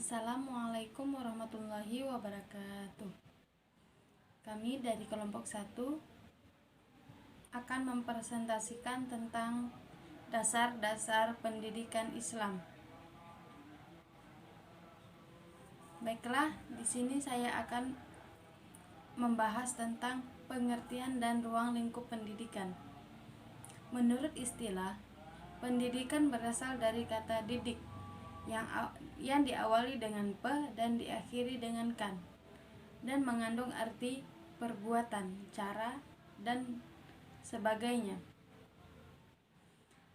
Assalamualaikum warahmatullahi wabarakatuh. Kami dari kelompok 1 akan mempresentasikan tentang dasar-dasar pendidikan Islam. Baiklah, di sini saya akan membahas tentang pengertian dan ruang lingkup pendidikan. Menurut istilah, pendidikan berasal dari kata didik yang diawali dengan pe dan diakhiri dengan kan, dan mengandung arti perbuatan, cara, dan sebagainya.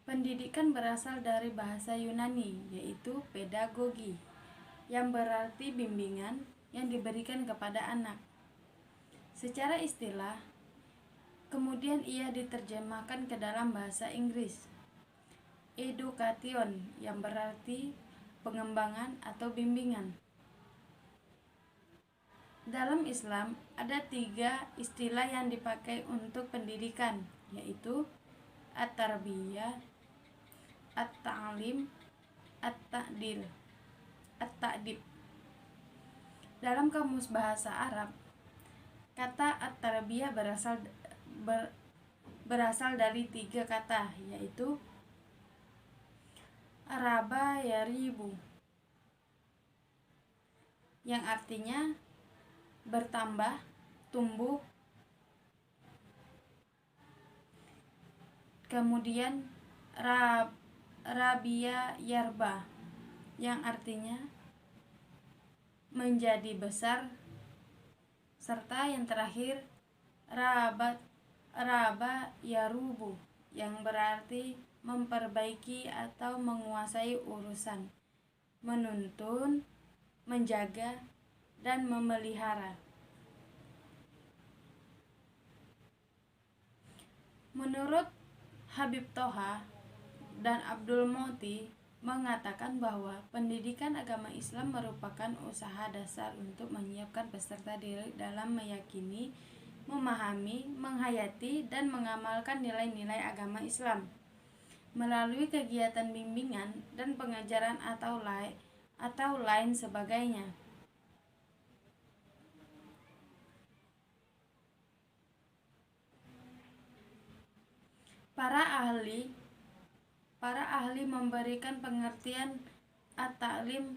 Pendidikan berasal dari bahasa Yunani, yaitu pedagogi, yang berarti bimbingan yang diberikan kepada anak. Secara istilah, kemudian ia diterjemahkan ke dalam bahasa Inggris, education, yang berarti pengembangan atau bimbingan. Dalam Islam, ada 3 istilah yang dipakai untuk pendidikan, yaitu at-tarbiyah, at-ta'lim, at-ta'dil, at-ta'dib. Dalam kamus bahasa Arab, kata at-tarbiyah berasal dari 3 kata, yaitu raba yaribu, yang artinya bertambah, tumbuh. Kemudian rabia yarba, yang artinya menjadi besar. Serta yang terakhir raba yarubu, yang berarti memperbaiki atau menguasai urusan, menuntun, menjaga, dan memelihara. Menurut Habib Toha dan Abdul Muti mengatakan bahwa pendidikan agama Islam merupakan usaha dasar untuk menyiapkan peserta didik dalam meyakini, memahami, menghayati, dan mengamalkan nilai-nilai agama Islam melalui kegiatan bimbingan dan pengajaran atau lain sebagainya. Para ahli memberikan pengertian at-ta'lim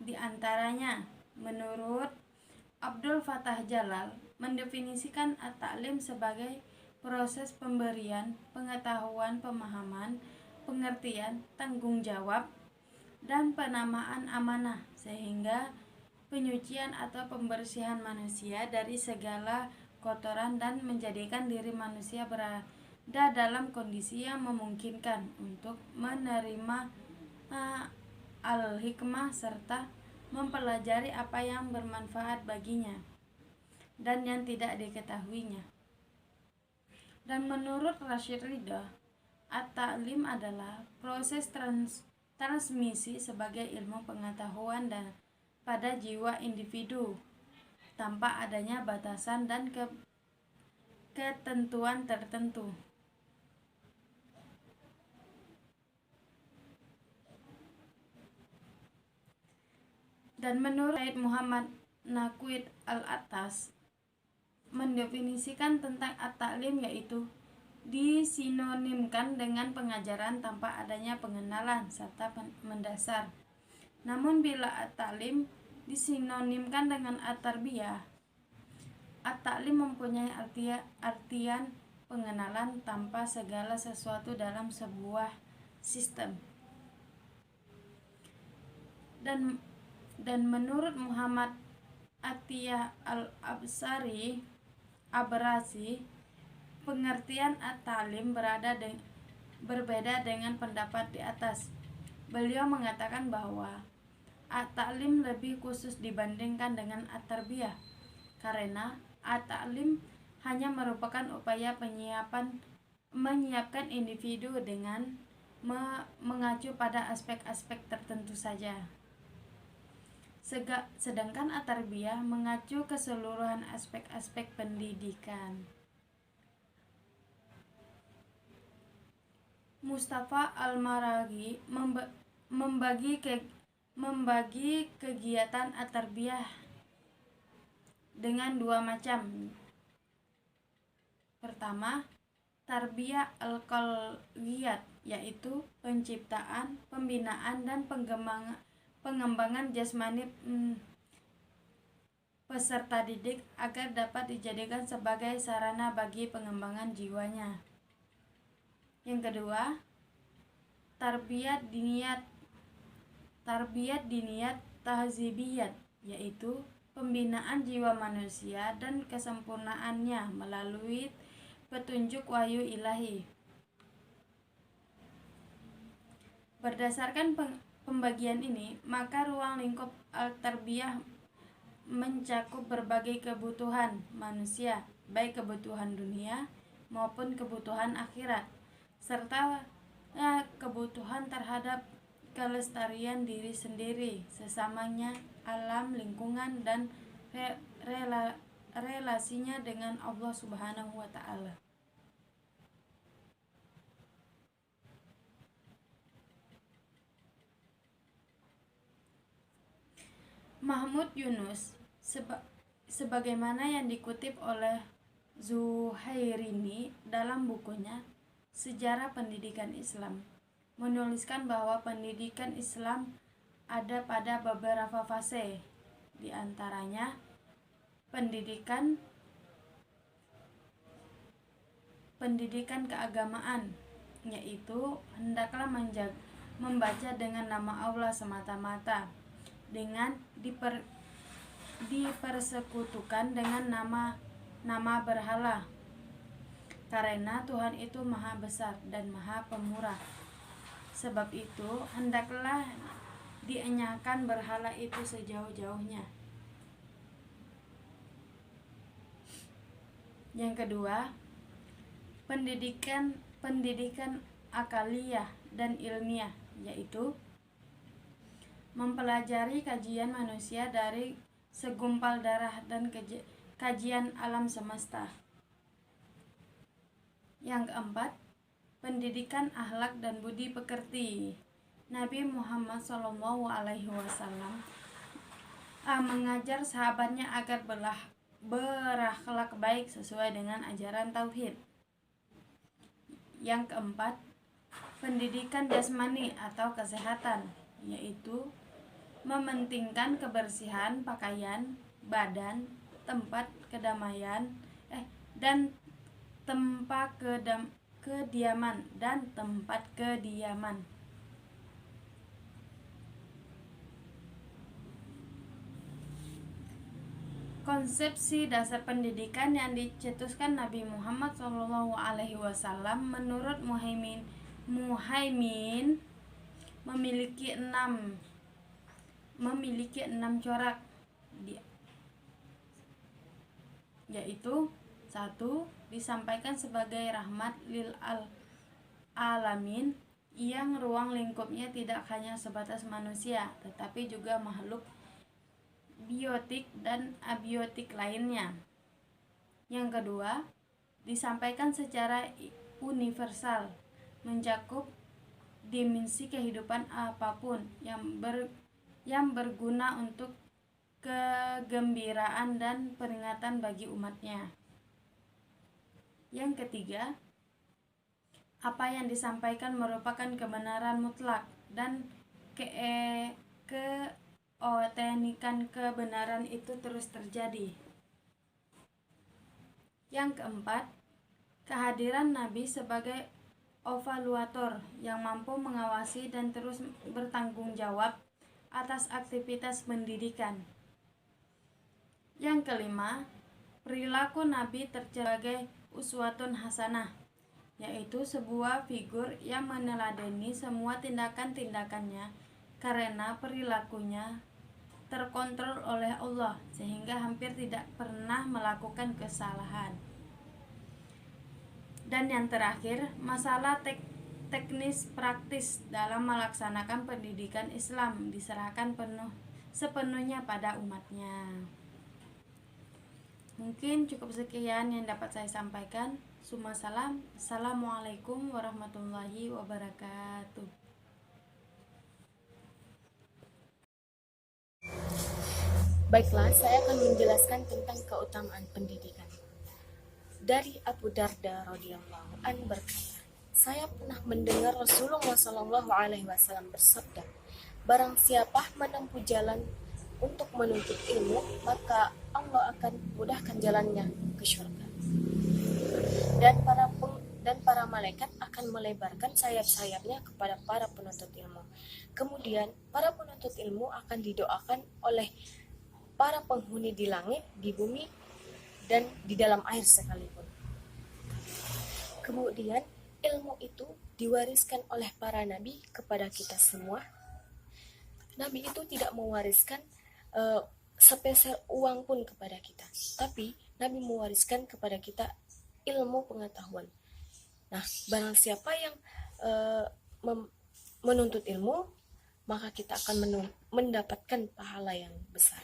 di antaranya, menurut Abdul Fattah Jalal, mendefinisikan at-ta'lim sebagai proses pemberian pengetahuan, pemahaman, pengertian, tanggung jawab, dan penamaan amanah, sehingga penyucian atau pembersihan manusia dari segala kotoran dan menjadikan diri manusia berada dalam kondisi yang memungkinkan untuk menerima al-hikmah serta mempelajari apa yang bermanfaat baginya dan yang tidak diketahuinya. Dan menurut Rashid Ridha, at-ta'lim adalah proses transmisi sebagai ilmu pengetahuan dan pada jiwa individu tanpa adanya batasan dan ketentuan tertentu. Dan menurut Said Muhammad Naqid Al-Attas mendefinisikan tentang at-ta'lim, yaitu disinonimkan dengan pengajaran tanpa adanya pengenalan serta mendasar. Namun bila at-ta'lim disinonimkan dengan at-tarbiyah, at-ta'lim mempunyai artian pengenalan tanpa segala sesuatu dalam sebuah sistem. Dan menurut Muhammad Atiyah Al-Abrasi, pengertian at-ta'lim berbeda dengan pendapat di atas. Beliau mengatakan bahwa at-ta'lim lebih khusus dibandingkan dengan at-tarbiyah, karena at-ta'lim hanya merupakan upaya menyiapkan individu dengan mengacu pada aspek-aspek tertentu saja. Sedangkan at-tarbiyah mengacu keseluruhan aspek-aspek pendidikan. Mustafa Al-Maraghi membagi kegiatan at-tarbiyah dengan dua macam. Pertama, tarbiyah al-qalbiyat, yaitu penciptaan, pembinaan, dan pengembangan jasmani peserta didik agar dapat dijadikan sebagai sarana bagi pengembangan jiwanya. Yang kedua, tarbiyat diniyat tahzibiyat, yaitu pembinaan jiwa manusia dan kesempurnaannya melalui petunjuk wahyu ilahi. Berdasarkan pembagian ini, maka ruang lingkup al-tarbiyah mencakup berbagai kebutuhan manusia, baik kebutuhan dunia maupun kebutuhan akhirat, serta kebutuhan terhadap kelestarian diri sendiri, sesamanya, alam, lingkungan, dan relasinya dengan Allah Subhanahu wa Ta'ala. Mahmud Yunus, sebagaimana yang dikutip oleh Zuhairini dalam bukunya Sejarah Pendidikan Islam, menuliskan bahwa pendidikan Islam ada pada beberapa fase, di antaranya pendidikan keagamaan, yaitu hendaklah membaca dengan nama Allah semata-mata, dengan dipersekutukan dengan nama berhala, karena Tuhan itu maha besar dan maha pemurah. Sebab itu hendaklah dienyahkan berhala itu sejauh-jauhnya. Yang kedua, pendidikan akaliyah dan ilmiah, yaitu mempelajari kajian manusia dari segumpal darah dan kajian alam semesta. Yang keempat, pendidikan akhlak dan budi pekerti. Nabi Muhammad SAW mengajar sahabatnya agar berakhlak baik sesuai dengan ajaran tauhid. Yang keempat, pendidikan jasmani atau kesehatan, yaitu mementingkan kebersihan pakaian, badan, tempat kedamaian, dan tempat kediaman. Konsepsi dasar pendidikan yang dicetuskan Nabi Muhammad SAW menurut Muhaimin memiliki enam corak, yaitu 1. Disampaikan sebagai rahmat lil alamin, yang ruang lingkupnya tidak hanya sebatas manusia, tetapi juga makhluk biotik dan abiotik lainnya. Yang kedua, disampaikan secara universal, mencakup dimensi kehidupan apapun yang berguna untuk kegembiraan dan peringatan bagi umatnya. Yang ketiga, apa yang disampaikan merupakan kebenaran mutlak dan keotenikan kebenaran itu terus terjadi. Yang keempat, kehadiran Nabi sebagai evaluator yang mampu mengawasi dan terus bertanggung jawab atas aktivitas pendidikan. Yang kelima, perilaku Nabi sebagai uswatun hasanah, yaitu sebuah figur yang meneladani semua tindakan-tindakannya karena perilakunya terkontrol oleh Allah sehingga hampir tidak pernah melakukan kesalahan. Dan yang terakhir, masalah teknis praktis dalam melaksanakan pendidikan Islam diserahkan sepenuhnya pada umatnya. Mungkin cukup sekian yang dapat saya sampaikan. Summa salam. Assalamualaikum warahmatullahi wabarakatuh. Baiklah, saya akan menjelaskan tentang keutamaan pendidikan. Dari Abu Darda radhiyallahu an berkata, saya pernah mendengar Rasulullah Shallallahu Alaihi Wasallam bersabda, barang siapa menempuh jalan untuk menuntut ilmu, maka Allah akan mudahkan jalannya ke surga. Dan para malaikat akan melebarkan sayap-sayapnya kepada para penuntut ilmu. Kemudian para penuntut ilmu akan didoakan oleh para penghuni di langit, di bumi, dan di dalam air sekalipun. Kemudian ilmu itu diwariskan oleh para nabi kepada kita semua. Nabi itu tidak mewariskan sepeser uang pun kepada kita, tapi Nabi mewariskan kepada kita ilmu pengetahuan. Nah, barang siapa yang menuntut ilmu, maka kita akan mendapatkan pahala yang besar.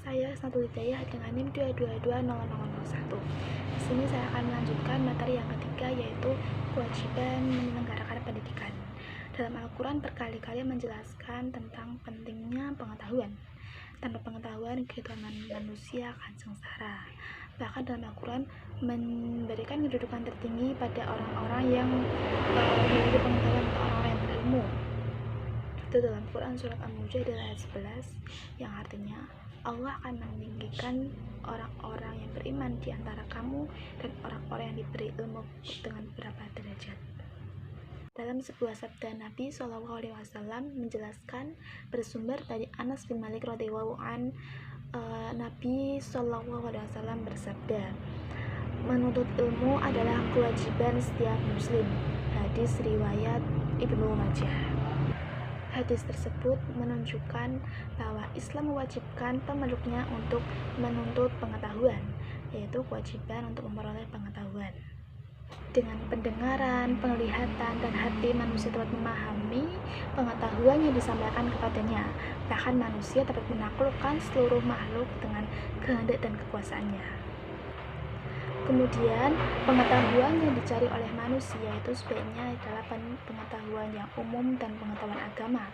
Saya Santul Hidayah dengan NIM 2220001. Di sini saya akan melanjutkan materi yang ketiga, yaitu kewajiban menyelenggarakan pendidikan. Dalam Al-Quran berkali-kali menjelaskan tentang pentingnya pengetahuan. Tanpa pengetahuan, kehidupan manusia akan sengsara. Bahkan dalam Al-Quran memberikan kedudukan tertinggi pada orang-orang yang memiliki pengetahuan atau orang-orang yang berilmu. Itu dalam Quran surat Al-Mujadilah ayat 11, yang artinya Allah akan meninggikan orang-orang yang beriman di antara kamu dan orang-orang yang diberi ilmu dengan beberapa derajat. Dalam sebuah sabda Nabi SAW menjelaskan, bersumber dari Anas bin Malik radhiyallahu an, Nabi SAW bersabda, menuntut ilmu adalah kewajiban setiap muslim. Hadis riwayat Ibnu Majah. Hadis tersebut menunjukkan bahwa Islam mewajibkan pemeluknya untuk menuntut pengetahuan, yaitu kewajiban untuk memperoleh pengetahuan. Dengan pendengaran, penglihatan, dan hati manusia dapat memahami pengetahuan yang disampaikan kepadanya. Bahkan manusia dapat menaklukkan seluruh makhluk dengan kehendak dan kekuasaannya. Kemudian, pengetahuan yang dicari oleh manusia itu sebaiknya adalah pengetahuan yang umum dan pengetahuan agama,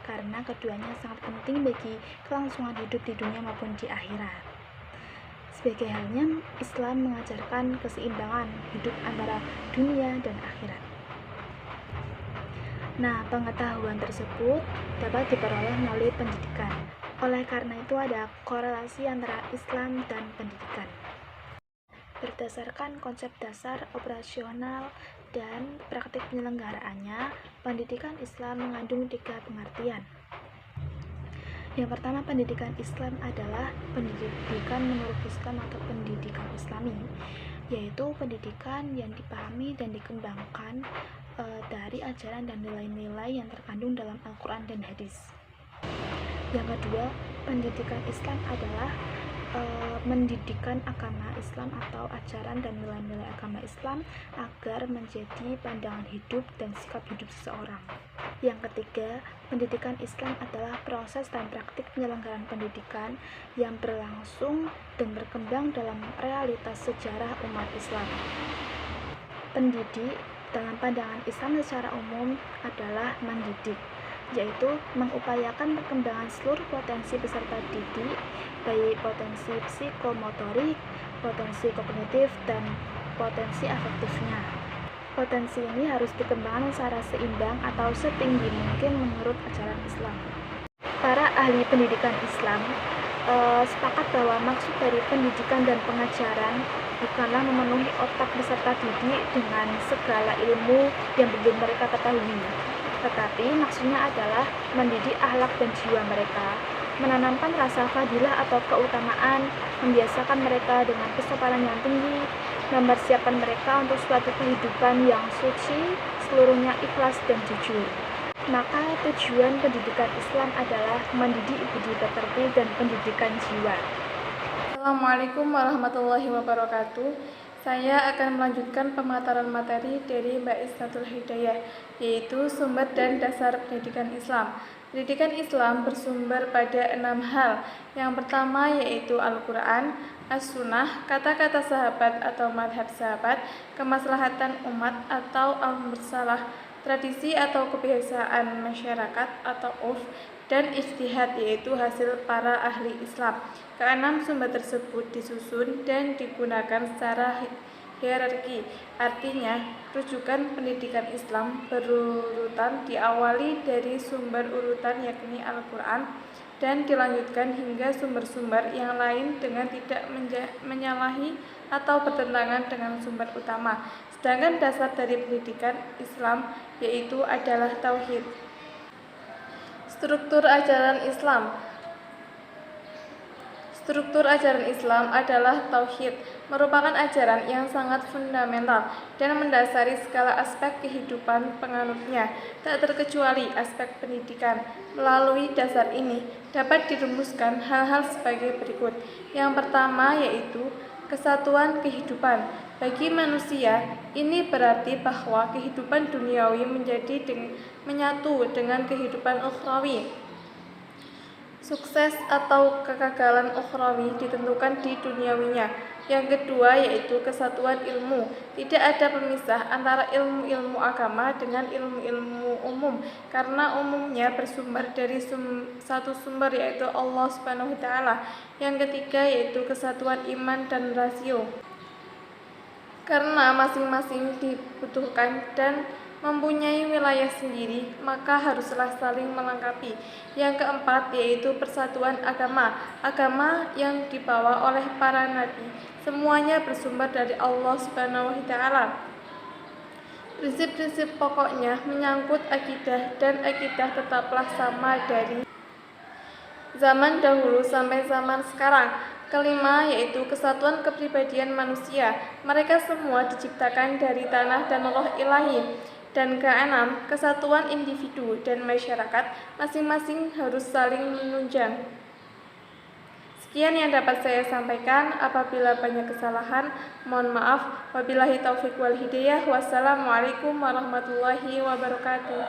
karena keduanya sangat penting bagi kelangsungan hidup di dunia maupun di akhirat. Sebagai halnya, Islam mengajarkan keseimbangan hidup antara dunia dan akhirat. Nah, pengetahuan tersebut dapat diperoleh melalui pendidikan. Oleh karena itu, ada korelasi antara Islam dan pendidikan. Berdasarkan konsep dasar operasional dan praktik penyelenggaraannya, pendidikan Islam mengandung 3 pengertian. Yang pertama, pendidikan Islam adalah pendidikan menurut Islam atau pendidikan Islami, yaitu pendidikan yang dipahami dan dikembangkan dari ajaran dan nilai-nilai yang terkandung dalam Al-Quran dan hadis. Yang kedua, pendidikan Islam adalah mendidikan agama Islam atau ajaran dan nilai-nilai agama Islam agar menjadi pandangan hidup dan sikap hidup seseorang. Yang ketiga, pendidikan Islam adalah proses dan praktik penyelenggaraan pendidikan yang berlangsung dan berkembang dalam realitas sejarah umat Islam. Pendidik dalam pandangan Islam secara umum adalah mendidik, yaitu mengupayakan perkembangan seluruh potensi peserta didik, baik potensi psikomotorik, potensi kognitif, dan potensi afektifnya. Potensi ini harus dikembangkan secara seimbang atau setinggi mungkin menurut ajaran Islam. Para ahli pendidikan Islam sepakat bahwa maksud dari pendidikan dan pengajaran bukanlah memenuhi otak peserta didik dengan segala ilmu yang belum mereka ketahui, tetapi maksudnya adalah mendidik akhlak dan jiwa mereka, menanamkan rasa fadilah atau keutamaan, membiasakan mereka dengan kesopanan yang tinggi, mempersiapkan mereka untuk suatu kehidupan yang suci, seluruhnya ikhlas dan jujur. Maka tujuan pendidikan Islam adalah mendidik budi pekerti dan pendidikan jiwa. Assalamualaikum warahmatullahi wabarakatuh. Saya akan melanjutkan pemaparan materi dari Mbak Isnatul Hidayah, yaitu sumber dan dasar pendidikan Islam. Pendidikan Islam bersumber pada 6 hal. Yang pertama yaitu Al-Quran, As-Sunnah, kata-kata sahabat atau madhab sahabat, kemaslahatan umat atau al-mursalah, tradisi atau kebiasaan masyarakat atau urf, dan ijtihad yaitu hasil para ahli Islam. Keenam sumber tersebut disusun dan digunakan secara hierarki, artinya rujukan pendidikan Islam berurutan diawali dari sumber urutan yakni Al-Quran dan dilanjutkan hingga sumber-sumber yang lain dengan tidak menyalahi atau bertentangan dengan sumber utama. Sedangkan dasar dari pendidikan Islam yaitu adalah tauhid. Struktur ajaran Islam. Struktur ajaran Islam adalah tauhid, merupakan ajaran yang sangat fundamental dan mendasari segala aspek kehidupan penganutnya, tak terkecuali aspek pendidikan. Melalui dasar ini dapat dirumuskan hal-hal sebagai berikut. Yang pertama yaitu kesatuan kehidupan. Bagi manusia, ini berarti bahwa kehidupan duniawi menyatu dengan kehidupan ukhrawi. Sukses atau kegagalan ukhrawi ditentukan di duniawinya. Yang kedua yaitu kesatuan ilmu. Tidak ada pemisah antara ilmu-ilmu agama dengan ilmu-ilmu umum, karena umumnya bersumber dari satu sumber yaitu Allah Subhanahu wa taala. Yang ketiga yaitu kesatuan iman dan rasio. Karena masing-masing dibutuhkan dan mempunyai wilayah sendiri, maka haruslah saling melengkapi. Yang keempat yaitu persatuan agama. Agama yang dibawa oleh para nabi, semuanya bersumber dari Allah Subhanahu wa taala. Prinsip-prinsip pokoknya menyangkut akidah, dan akidah tetaplah sama dari zaman dahulu sampai zaman sekarang. Kelima yaitu kesatuan kepribadian manusia. Mereka semua diciptakan dari tanah dan roh ilahi. Dan keenam, kesatuan individu dan masyarakat, masing-masing harus saling menunjang. Sekian yang dapat saya sampaikan. Apabila banyak kesalahan, mohon maaf. Wabillahi taufiq wal hidayah. Wassalamualaikum warahmatullahi wabarakatuh.